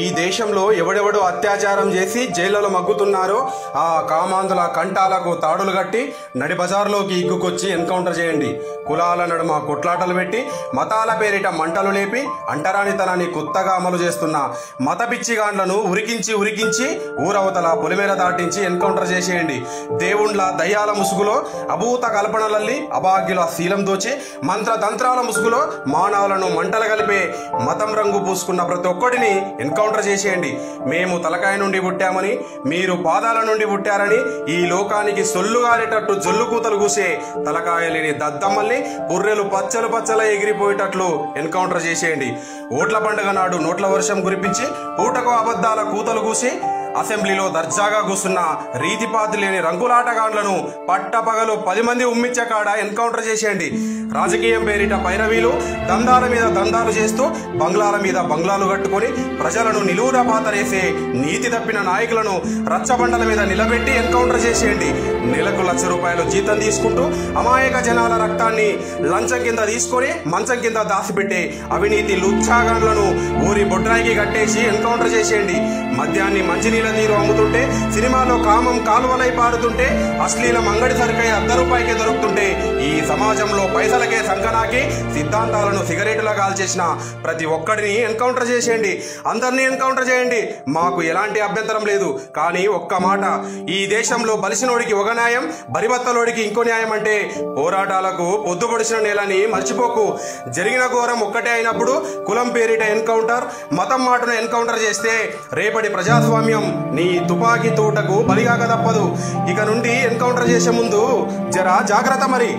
ఈ దేశంలో ఎవడెవడు అత్యాచారం చేసి జైళ్లలో మగ్గుతున్నారో ఆ కామాంధుల కంఠాలకు తాడులు కట్టి నడి బజార్లోకి ఇగ్గుకొచ్చి ఎన్కౌంటర్ చేయండి. కులాల నడుమ కొట్లాటలు పెట్టి మతాల పేరిట మంటలు లేపి అంటరానితనాన్ని కొత్తగా అమలు చేస్తున్న మత పిచ్చిగాండ్లను ఉరికించి ఊరవతల పొలిమేర దాటించి ఎన్కౌంటర్ చేసేయండి. దేవుండ్ల దయ్యాల ముసుగులో అభూత కల్పనలల్లి అభాగ్యుల శీలం దోచి మంత్రతంత్రాల ముసుగులో మానవులను మంటలు కలిపే మతం రంగు పూసుకున్న ప్రతి ఒక్కడిని ఎన్కౌంటర్ చేసేయండి. మేము తలకాయ నుండి పుట్టామని, మీరు పాదాల నుండి పుట్టారని ఈ లోకానికి సొల్లుగారేటట్టు జొల్లు కూతలు కూసే తలకాయ లేని దద్దమ్మల్ని బుర్రెలు పచ్చల ఎగిరిపోయేటట్లు ఎన్కౌంటర్ చేసేయండి. ఓట్ల పండుగ నాడు నోట్ల వర్షం కురిపించి పూటకు అబద్ధాల కూతలు కూసి అసెంబ్లీలో దర్జాగా కూసున్న రీతిపాతి లేని రంగులాటగాండ్లను పట్టపగలు 10 మంది ఉమ్మిచ్చే కాడ ఎన్కౌంటర్ చేసేయండి. రాజకీయం పేరిట పైరవీలు దందాల మీద దందాలు చేస్తూ బంగ్లాల మీద బంగ్లాలు కట్టుకొని ప్రజలను నిలువురా పాతరేసే నీతి తప్పిన నాయకులను రచ్చబండల మీద నిలబెట్టి ఎన్కౌంటర్ చేసేయండి. నెలకు ₹1,00,000 జీతం తీసుకుంటూ అమాయక జనాల రక్తాన్ని లంచం కింద తీసుకొని మంచం కింద దాచిపెట్టే అవినీతి లుచ్చాగాండ్లను ఊరి బొడ్రాయికి కట్టేసి ఎన్కౌంటర్ చేసేయండి. మద్యాన్ని మంచినీళ్ళ నీరు అమ్ముతుంటే, సినిమాలో కామం కాలువలై పారుతుంటే, అశ్లీలం అంగడి సరుకై ₹1 దొరుకుతుంటే, ఈ సమాజంలో పైసలకే సంకనాకి సిద్ధాంతాలను సిగరెట్లా కాల్చేసిన ప్రతి ఒక్కడిని ఎన్కౌంటర్ చేసేయండి. అందరినీ ఎన్కౌంటర్ చేయండి. మాకు ఎలాంటి అభ్యంతరం లేదు. కానీ ఒక్క మాట, ఈ దేశంలో బలిసినోడికి ఒక న్యాయం, బరిబత్తలోడికి ఇంకో న్యాయం అంటే పోరాటాలకు పొద్దుపడిచిన నేలని మర్చిపోకు. జరిగిన ఘోరం ఒక్కటే అయినప్పుడు కులం పేరిట ఎన్కౌంటర్, మతం మాటను ఎన్కౌంటర్ చేస్తే రేపటి ప్రజాస్వామ్యం నీ తుపాకీ తోటకు బలిగాక తప్పదు. ఇక నుండి ఎన్కౌంటర్ చేసే ముందు జరా జాగ్రత్త మరి.